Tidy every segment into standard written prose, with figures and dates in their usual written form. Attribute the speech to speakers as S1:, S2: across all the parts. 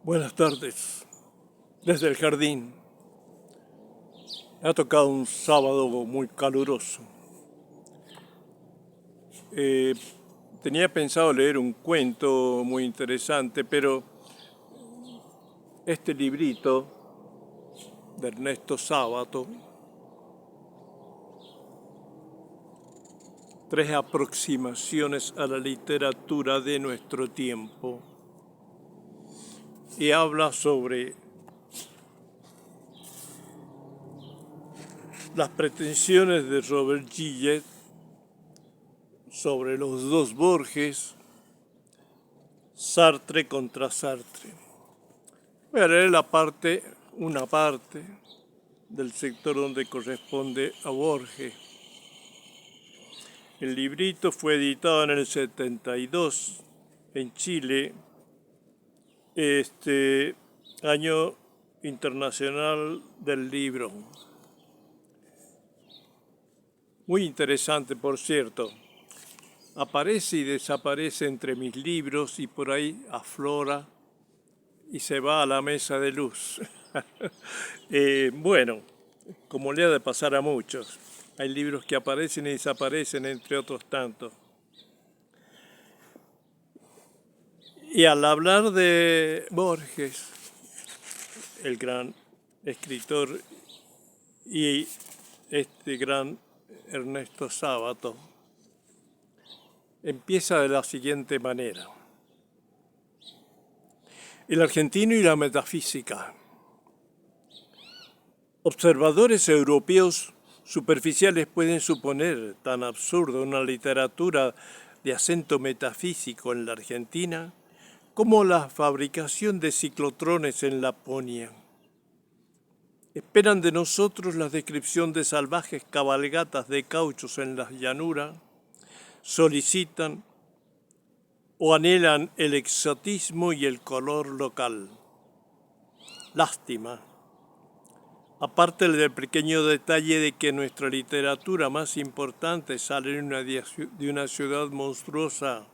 S1: Buenas tardes, desde el jardín. Ha tocado un sábado muy caluroso. Eh, Tenía pensado leer un cuento muy interesante, pero este librito de Ernesto Sábato, Tres aproximaciones a la literatura de nuestro tiempo, y habla sobre las pretensiones de Robert Gillet sobre los dos Borges, Sartre contra Sartre. Voy a leer una parte del sector donde corresponde a Borges. El librito fue editado en el 72 en Chile, año internacional del libro. Muy interesante, por cierto. Aparece y desaparece entre mis libros y por ahí aflora y se va a la mesa de luz. Bueno, como le ha de pasar a muchos. Hay libros que aparecen y desaparecen, entre otros tantos. Y al hablar de Borges, el gran escritor, y este gran Ernesto Sábato, empieza de la siguiente manera. El argentino y la metafísica. Observadores europeos superficiales pueden suponer tan absurda una literatura de acento metafísico en la Argentina como la fabricación de ciclotrones en Laponia. Esperan de nosotros la descripción de salvajes cabalgatas de cauchos en las llanuras, solicitan o anhelan el exotismo y el color local. Lástima. Aparte del pequeño detalle de que nuestra literatura más importante sale de una ciudad monstruosa,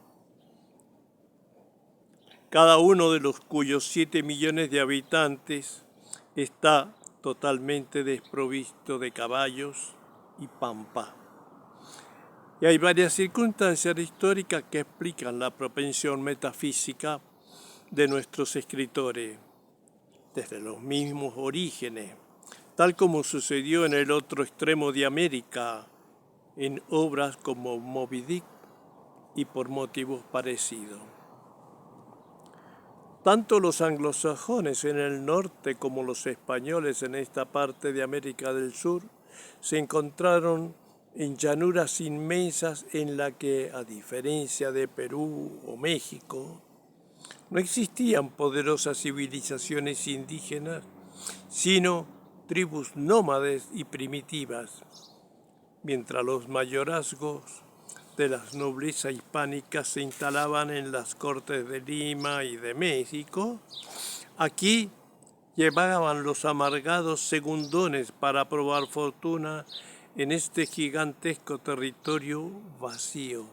S1: cada uno de los cuyos 7 millones de habitantes está totalmente desprovisto de caballos y pampa. Y hay varias circunstancias históricas que explican la propensión metafísica de nuestros escritores, desde los mismos orígenes, tal como sucedió en el otro extremo de América, en obras como Moby Dick y por motivos parecidos. Tanto los anglosajones en el norte como los españoles en esta parte de América del Sur se encontraron en llanuras inmensas en la que, a diferencia de Perú o México, no existían poderosas civilizaciones indígenas, sino tribus nómades y primitivas, mientras los mayorazgos de las nobleza hispánicas se instalaban en las cortes de Lima y de México. Aquí llevaban los amargados segundones para probar fortuna en este gigantesco territorio vacío,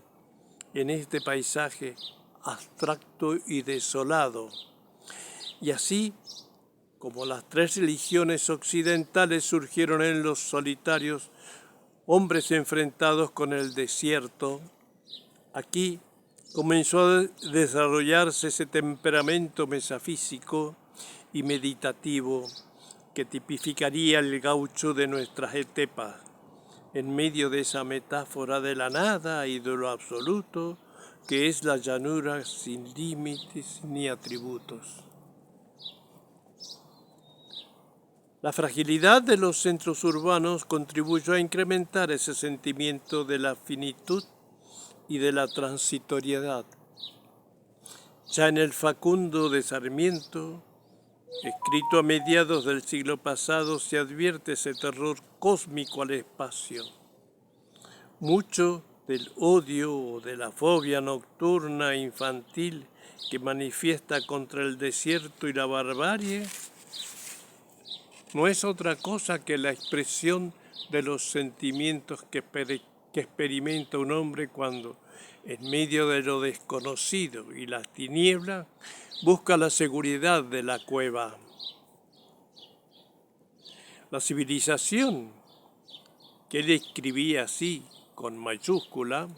S1: en este paisaje abstracto y desolado. Y así, como las tres religiones occidentales surgieron en los solitarios hombres enfrentados con el desierto, aquí comenzó a desarrollarse ese temperamento metafísico y meditativo que tipificaría el gaucho de nuestras estepas, en medio de esa metáfora de la nada y de lo absoluto, que es la llanura sin límites ni atributos. La fragilidad de los centros urbanos contribuyó a incrementar ese sentimiento de la finitud y de la transitoriedad. Ya en el Facundo de Sarmiento, escrito a mediados del siglo pasado, se advierte ese terror cósmico al espacio. Mucho del odio o de la fobia nocturna e infantil que manifiesta contra el desierto y la barbarie no es otra cosa que la expresión de los sentimientos que experimenta un hombre cuando en medio de lo desconocido y las tinieblas, busca la seguridad de la cueva. La civilización, que él escribía así, con mayúscula,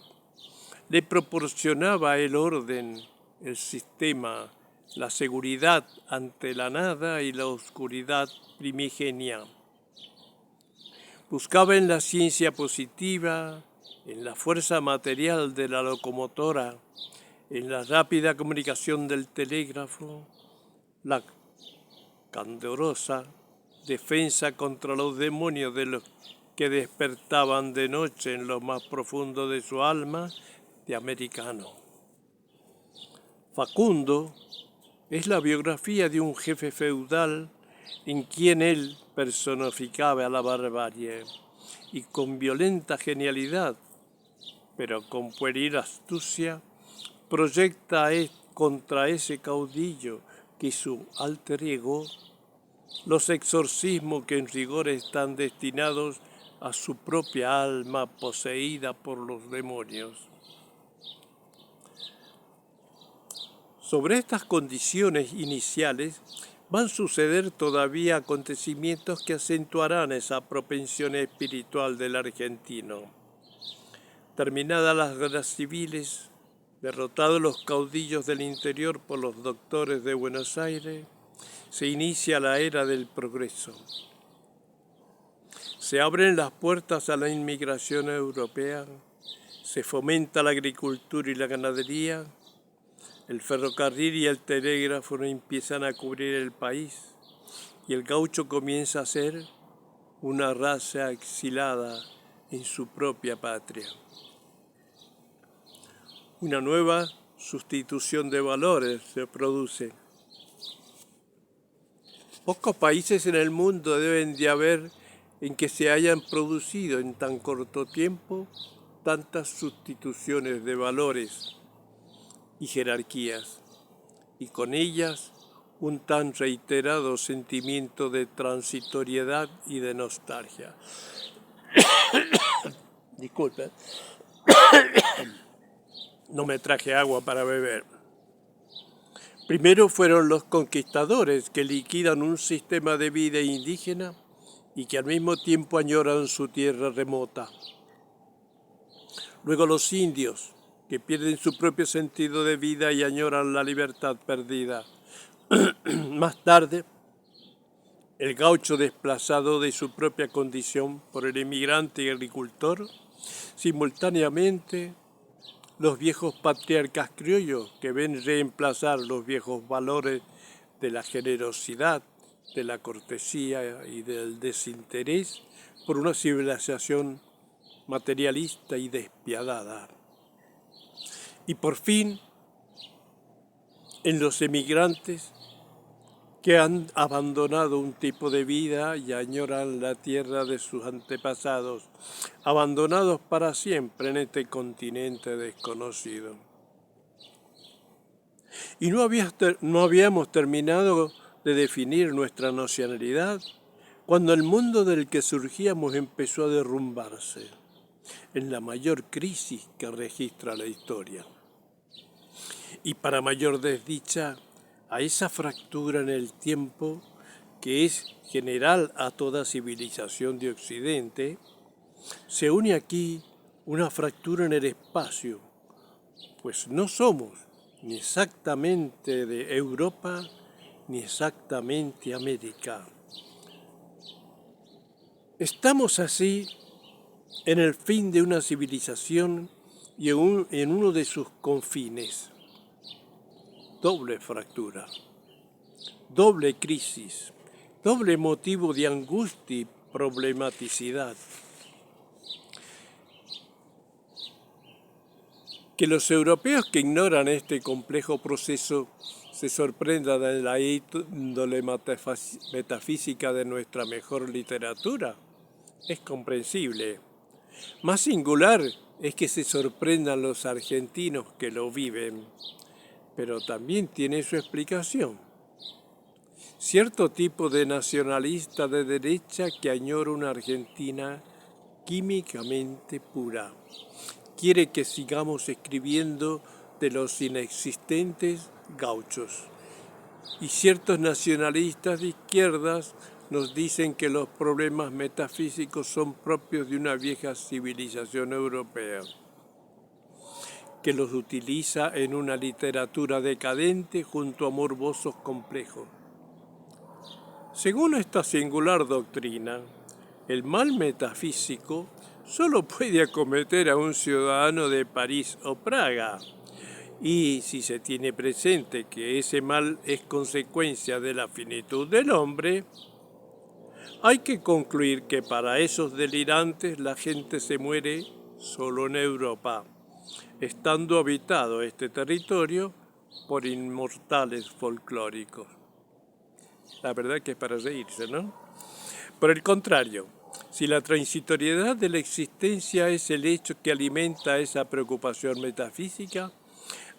S1: le proporcionaba el orden, el sistema, la seguridad ante la nada y la oscuridad primigenia. Buscaba en la ciencia positiva, en la fuerza material de la locomotora, en la rápida comunicación del telégrafo, la candorosa defensa contra los demonios de los que despertaban de noche en lo más profundo de su alma de americano. Facundo es la biografía de un jefe feudal en quien él personificaba la barbarie y con violenta genialidad, pero con pueril astucia, proyecta contra ese caudillo que su alter ego los exorcismos que en rigor están destinados a su propia alma poseída por los demonios. Sobre estas condiciones iniciales van a suceder todavía acontecimientos que acentuarán esa propensión espiritual del argentino. Terminadas las guerras civiles, derrotados los caudillos del interior por los doctores de Buenos Aires, se inicia la era del progreso. Se abren las puertas a la inmigración europea, se fomenta la agricultura y la ganadería, el ferrocarril y el telégrafo empiezan a cubrir el país y el gaucho comienza a ser una raza exilada en su propia patria. Una nueva sustitución de valores se produce. Pocos países en el mundo deben de haber en que se hayan producido en tan corto tiempo tantas sustituciones de valores y jerarquías, y con ellas un tan reiterado sentimiento de transitoriedad y de nostalgia. Disculpen, no me traje agua para beber. Primero fueron los conquistadores que liquidan un sistema de vida indígena y que al mismo tiempo añoran su tierra remota. Luego los indios, que pierden su propio sentido de vida y añoran la libertad perdida. Más tarde, el gaucho desplazado de su propia condición por el emigrante y agricultor, simultáneamente los viejos patriarcas criollos que ven reemplazar los viejos valores de la generosidad, de la cortesía y del desinterés por una civilización materialista y despiadada. Y por fin, en los emigrantes que han abandonado un tipo de vida y añoran la tierra de sus antepasados, abandonados para siempre en este continente desconocido. Y no habíamos terminado de definir nuestra nacionalidad cuando el mundo del que surgíamos empezó a derrumbarse en la mayor crisis que registra la historia. Y para mayor desdicha, a esa fractura en el tiempo que es general a toda civilización de Occidente, se une aquí una fractura en el espacio, pues no somos ni exactamente de Europa ni exactamente América. Estamos así en el fin de una civilización y en uno de sus confines. Doble fractura, doble crisis, doble motivo de angustia y problematicidad. Que los europeos que ignoran este complejo proceso se sorprendan de la índole metafísica de nuestra mejor literatura es comprensible. Más singular es que se sorprendan los argentinos que lo viven, pero también tiene su explicación. Cierto tipo de nacionalista de derecha que añora una Argentina químicamente pura, quiere que sigamos escribiendo de los inexistentes gauchos. Y ciertos nacionalistas de izquierdas nos dicen que los problemas metafísicos son propios de una vieja civilización europea, que los utiliza en una literatura decadente junto a morbosos complejos. Según esta singular doctrina, el mal metafísico solo puede acometer a un ciudadano de París o Praga, y si se tiene presente que ese mal es consecuencia de la finitud del hombre, hay que concluir que para esos delirantes la gente se muere solo en Europa, estando habitado este territorio por inmortales folclóricos. La verdad que es para reírse, ¿no? Por el contrario, si la transitoriedad de la existencia es el hecho que alimenta esa preocupación metafísica,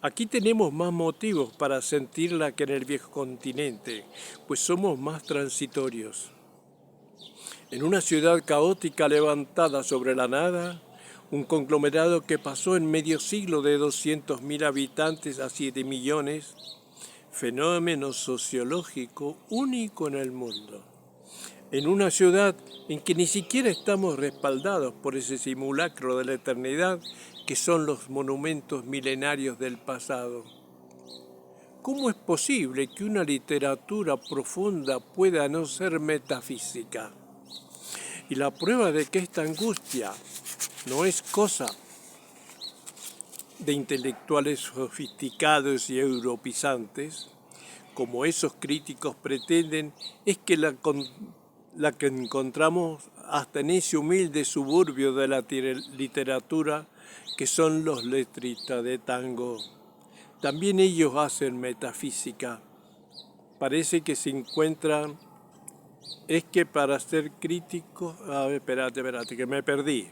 S1: aquí tenemos más motivos para sentirla que en el viejo continente, pues somos más transitorios. En una ciudad caótica levantada sobre la nada, un conglomerado que pasó en medio siglo de 200.000 habitantes a 7 millones, fenómeno sociológico único en el mundo. En una ciudad en que ni siquiera estamos respaldados por ese simulacro de la eternidad que son los monumentos milenarios del pasado. ¿Cómo es posible que una literatura profunda pueda no ser metafísica? Y la prueba de que esta angustia no es cosa de intelectuales sofisticados y europeizantes, como esos críticos pretenden, es que la que encontramos hasta en ese humilde suburbio de la literatura que son los letristas de tango. También ellos hacen metafísica. Parece que se encuentran, es que para ser críticos, espérate, que me perdí.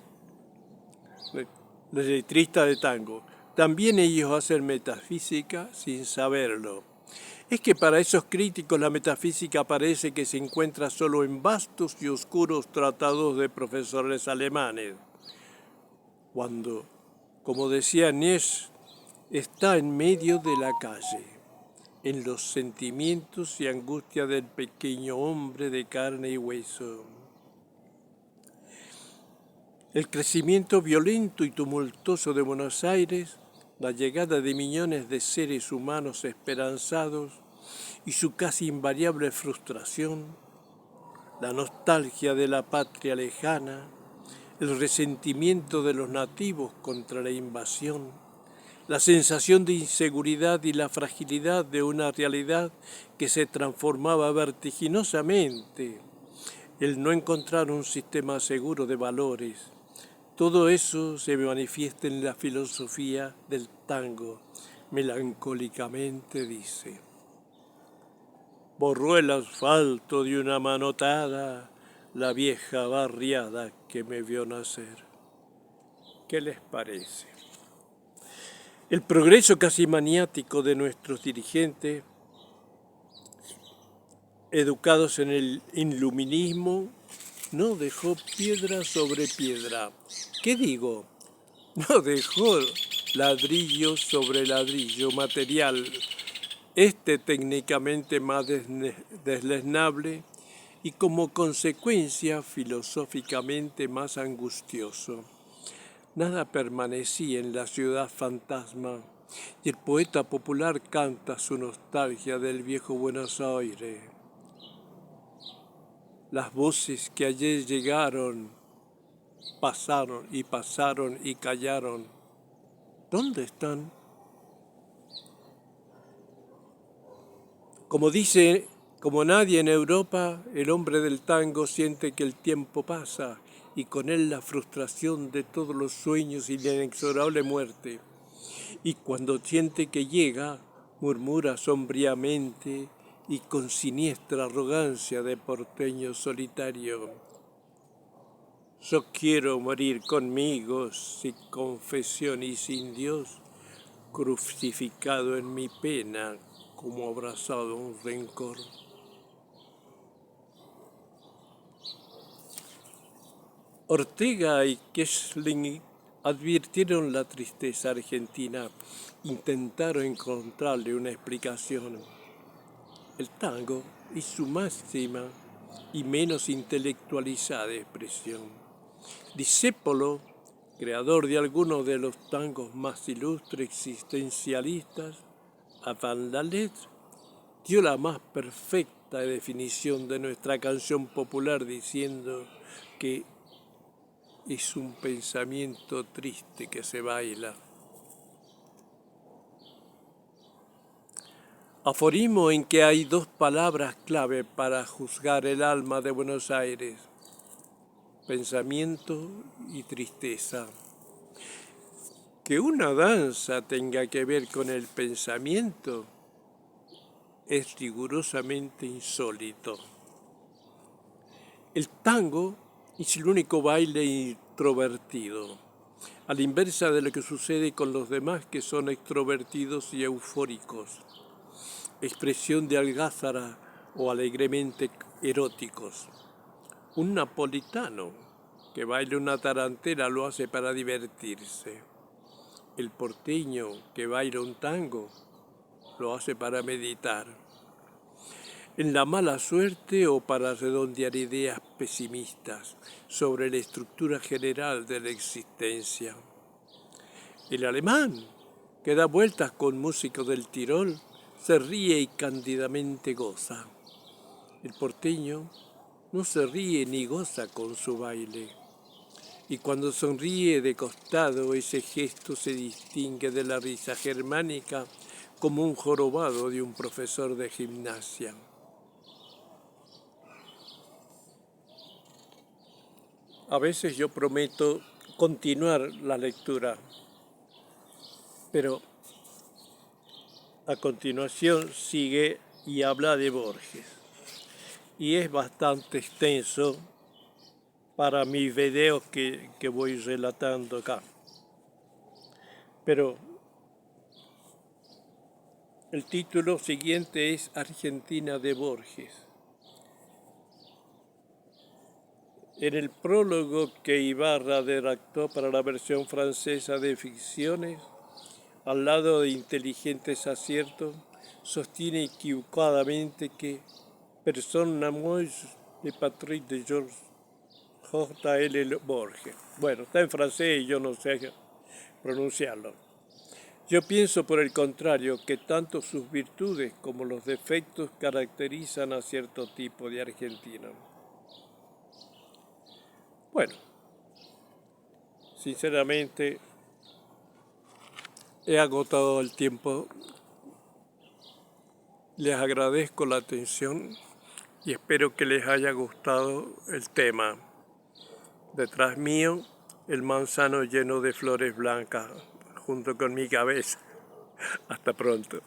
S1: Los letristas de tango. También ellos hacen metafísica sin saberlo. Es que para esos críticos la metafísica parece que se encuentra solo en vastos y oscuros tratados de profesores alemanes, cuando, como decía Nietzsche, está en medio de la calle, en los sentimientos y angustia del pequeño hombre de carne y hueso. El crecimiento violento y tumultuoso de Buenos Aires, la llegada de millones de seres humanos esperanzados y su casi invariable frustración, la nostalgia de la patria lejana, el resentimiento de los nativos contra la invasión, la sensación de inseguridad y la fragilidad de una realidad que se transformaba vertiginosamente, el no encontrar un sistema seguro de valores. Todo eso se manifiesta en la filosofía del tango, melancólicamente dice. Borró el asfalto de una manotada la vieja barriada que me vio nacer. ¿Qué les parece? El progreso casi maniático de nuestros dirigentes, educados en el iluminismo, no dejó piedra sobre piedra. ¿Qué digo? No dejó ladrillo sobre ladrillo material, técnicamente más desleznable y como consecuencia filosóficamente más angustioso. Nada permanecía en la ciudad fantasma y el poeta popular canta su nostalgia del viejo Buenos Aires. Las voces que ayer llegaron, pasaron y callaron. ¿Dónde están? Como nadie en Europa, el hombre del tango siente que el tiempo pasa y con él la frustración de todos los sueños y la inexorable muerte. Y cuando siente que llega, murmura sombríamente y con siniestra arrogancia de porteño solitario. Yo quiero morir conmigo, sin confesión y sin Dios, crucificado en mi pena, como abrazado a un rencor. Ortega y Kiessling advirtieron la tristeza argentina, intentaron encontrarle una explicación. El tango es su máxima y menos intelectualizada expresión. Discépolo, creador de algunos de los tangos más ilustres existencialistas, avant la lettre, dio la más perfecta definición de nuestra canción popular diciendo que es un pensamiento triste que se baila. Aforismo en que hay dos palabras clave para juzgar el alma de Buenos Aires: pensamiento y tristeza. Que una danza tenga que ver con el pensamiento es rigurosamente insólito. El tango es el único baile introvertido, a la inversa de lo que sucede con los demás que son extrovertidos y eufóricos, expresión de algázara o alegremente eróticos. Un napolitano que baila una tarantela lo hace para divertirse. El porteño que baila un tango lo hace para meditar en la mala suerte o para redondear ideas pesimistas sobre la estructura general de la existencia. El alemán, que da vueltas con músicos del Tirol, se ríe y cándidamente goza. El porteño no se ríe ni goza con su baile. Y cuando sonríe de costado, ese gesto se distingue de la risa germánica como un jorobado de un profesor de gimnasia. A veces yo prometo continuar la lectura, pero a continuación sigue y habla de Borges. Y es bastante extenso para mis videos que voy relatando acá. Pero el título siguiente es Argentina de Borges. En el prólogo que Ibarra redactó para la versión francesa de Ficciones, al lado de inteligentes aciertos, sostiene equivocadamente que Personne n'amoise de Patrick de George J.L. Borges. Bueno, está en francés y yo no sé pronunciarlo. Yo pienso, por el contrario, que tanto sus virtudes como los defectos caracterizan a cierto tipo de argentino. Bueno, sinceramente he agotado el tiempo. Les agradezco la atención y espero que les haya gustado el tema. Detrás mío, el manzano lleno de flores blancas, junto con mi cabeza. Hasta pronto.